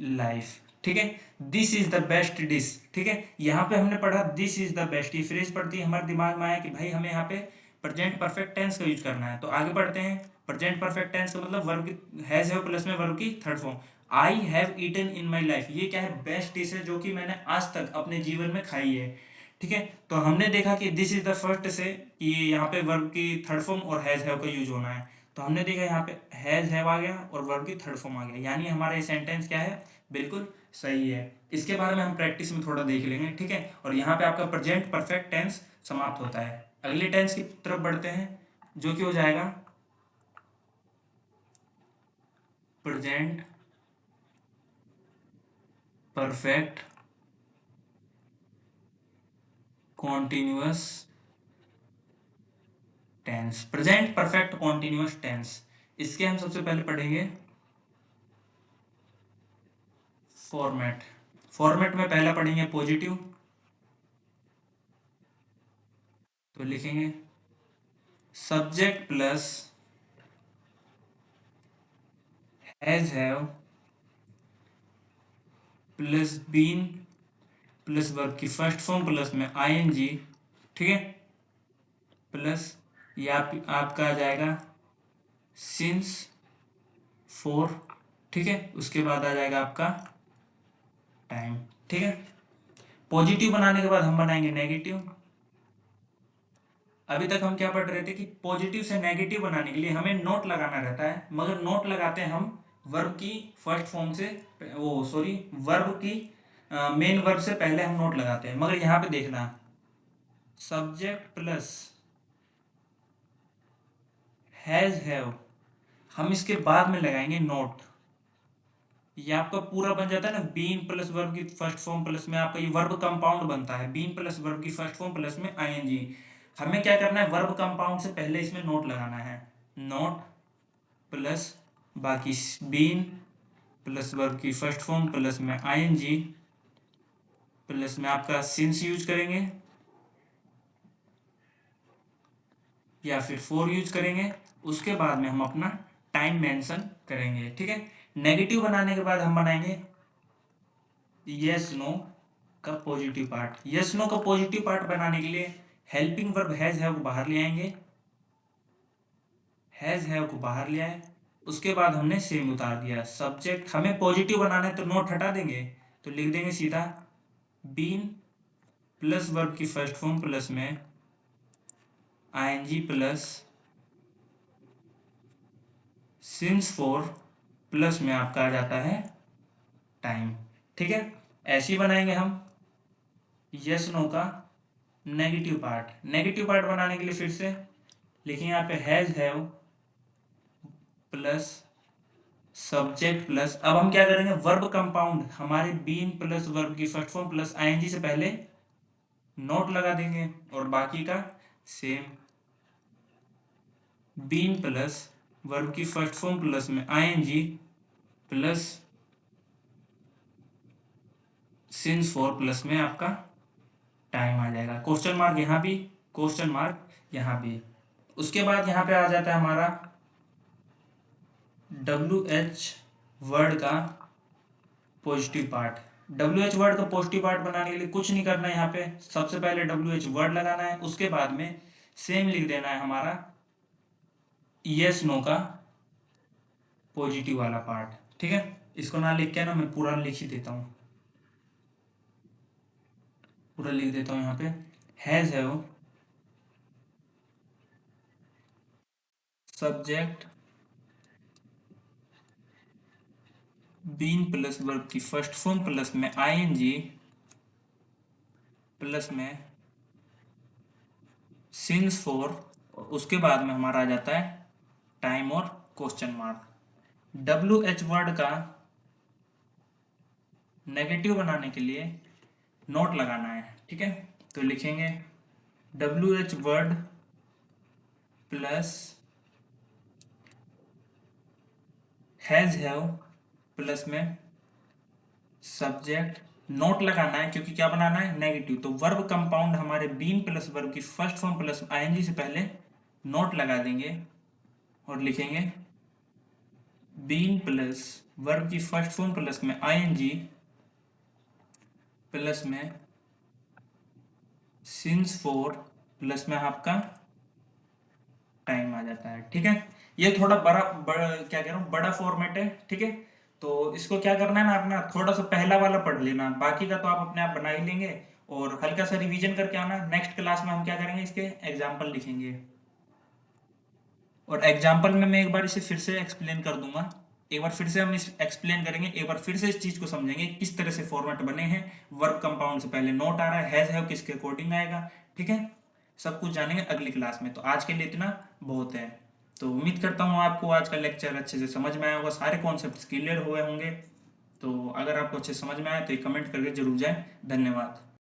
life, ठीक है। This is the best dish, ठीक है। यहाँ पे हमने पढ़ा दिस इज द बेस्ट, ये फ्रेज पढ़ती है, हमारे दिमाग में आया कि भाई हमें यहाँ पे प्रेजेंट परफेक्ट टेंस का यूज करना है। तो आगे बढ़ते हैं। प्रेजेंट परफेक्ट टेंस का मतलब वर्ब की हैज है प्लस में वर्ब की third form. I have eaten in my life, ये क्या है? बेस्ट डिश है जो कि मैंने आज तक अपने जीवन में खाई है, ठीक है। तो हमने देखा कि दिस इज द फर्स्ट से कि यहाँ पे वर्ब की थर्ड फॉर्म और हैज हैव का यूज होना है। तो हमने देखा यहाँ पे हैज हैव आ गया और वर्ब की थर्ड फॉर्म आ गया, यानी हमारा ये सेंटेंस क्या है? बिल्कुल सही है। इसके बारे में हम प्रैक्टिस में थोड़ा देख लेंगे, ठीक है। और यहाँ पे आपका प्रेजेंट परफेक्ट टेंस समाप्त होता है। अगले टेंस की तरफ बढ़ते हैं जो कि हो जाएगा present perfect continuous tense. Present perfect continuous tense, इसके हम सबसे पहले पढ़ेंगे फॉर्मेट। फॉर्मेट में पहला पढ़ेंगे पॉजिटिव, तो लिखेंगे subject plus has have plus been plus verb की फर्स्ट फॉर्म प्लस में आईएनजी, ठीक है, प्लस ये आपका आ जाएगा सिंस फोर, ठीक है। उसके बाद आ जाएगा आपका टाइम, ठीक है। पॉजिटिव बनाने के बाद हम बनाएंगे नेगेटिव। अभी तक हम क्या पढ़ रहे थे कि पॉजिटिव से नेगेटिव बनाने के लिए हमें नोट लगाना रहता है, मगर नोट लगाते हैं हम वर्ब की फर्स्ट फॉर्म से, वो सॉरी वर्ब की मेन वर्ब से पहले हम नोट लगाते हैं। मगर यहाँ पे देखना सब्जेक्ट प्लस हैज हैव, हम इसके बाद में लगाएंगे नोट। ये आपका पूरा बन जाता है ना, बीन प्लस वर्ब की फर्स्ट फॉर्म प्लस में आपका ये वर्ब कंपाउंड बनता है, बीन प्लस वर्ब की फर्स्ट फॉर्म प्लस में आईएनजी। हमें क्या करना है? वर्ब कंपाउंड से पहले इसमें नोट लगाना है, नोट प्लस बाकी बीन प्लस वर्ब की फर्स्ट फॉर्म प्लस में आईएनजी प्लस में आपका सिंस यूज करेंगे या फिर फोर यूज करेंगे। उसके बाद में हम अपना टाइम मेंशन करेंगे, ठीक है। नेगेटिव बनाने के बाद हम बनाएंगे यस नो का पॉजिटिव पार्ट। यस नो का पॉजिटिव पार्ट बनाने के लिए हेल्पिंग वर्ब हैज हैव को बाहर ले आएंगे, हैज हैव को बाहर ले आए, उसके बाद हमने सेम उतार दिया। सब्जेक्ट हमें पॉजिटिव बनाना है तो नोट हटा देंगे, तो लिख देंगे सीधा बीन प्लस वर्ब की फर्स्ट फॉर्म प्लस में ING plus since for plus में आपका आ जाता है टाइम, ठीक है। ऐसे ही बनाएंगे हम यस नो का नेगेटिव पार्ट बनाने के लिए फिर से लिखेंगे यहाँ पे has have plus subject plus, अब हम क्या करेंगे वर्ब कंपाउंड हमारे बीन प्लस वर्ब की फर्स्ट फॉर्म प्लस आईएनजी से पहले नोट लगा देंगे और बाकी का सेम बीन प्लस वर्ब की फर्स्ट फॉर्म प्लस में ING plus since for plus में आपका टाइम आ जाएगा, क्वेश्चन मार्क यहाँ भी, क्वेश्चन मार्क यहाँ भी। उसके बाद यहाँ पे आ जाता है हमारा WH वर्ड का पॉजिटिव पार्ट। WH वर्ड का पॉजिटिव पार्ट बनाने के लिए कुछ नहीं करना है, यहाँ पे सबसे पहले WH वर्ड लगाना है, उसके बाद में सेम लिख देना है हमारा यस नो का पॉजिटिव वाला पार्ट। ठीक है, इसको ना लिख के ना मैं पूरा लिख ही देता हूँ, पूरा लिख देता हूँ यहाँ पे has have subject been plus verb की फर्स्ट फॉर्म प्लस में आईएनजी प्लस में सिंस फॉर, उसके बाद में हमारा आ जाता है टाइम और क्वेश्चन मार्क। WH वर्ड का नेगेटिव बनाने के लिए नोट लगाना है। ठीक है, तो लिखेंगे WH word plus has have plus में सब्जेक्ट, नोट लगाना है क्योंकि क्या बनाना है नेगेटिव, तो वर्ब कंपाउंड हमारे बीन प्लस वर्ब की फर्स्ट फॉर्म प्लस आईएनजी से पहले नोट लगा देंगे और लिखेंगे बीन प्लस वर्ब की फर्स्ट फॉर्म प्लस में आईएनजी प्लस में सिंस फॉर प्लस में आपका टाइम आ जाता है। ठीक है, ये थोड़ा बड़ा क्या कह रहा हूँ बड़ा फॉर्मेट है। ठीक है, तो इसको क्या करना है ना अपना थोड़ा सा पहला वाला पढ़ लेना, बाकी का तो आप अपने आप बना ही लेंगे और हल्का सा रिवीजन करके आना। नेक्स्ट क्लास में हम क्या करेंगे इसके एग्जाम्पल लिखेंगे और एग्जाम्पल में मैं एक बार इसे फिर से एक्सप्लेन कर दूंगा, एक बार फिर से हम इस एक्सप्लेन करेंगे, एक बार फिर से इस चीज को समझेंगे किस तरह से फॉर्मेट बने हैं। वर्ब कंपाउंड से पहले नोट आ रहा है, हैज हैव किसके अकॉर्डिंग आएगा। ठीक है, सब कुछ जानेंगे अगली क्लास में, तो आज के लिए इतना बहुत है। तो उम्मीद करता हूँ आपको आज का लेक्चर अच्छे से समझ में आया होगा, सारे कॉन्सेप्ट क्लियर हुए होंगे। तो अगर आपको अच्छे समझ में आए तो एक कमेंट करके जरूर जाए। धन्यवाद।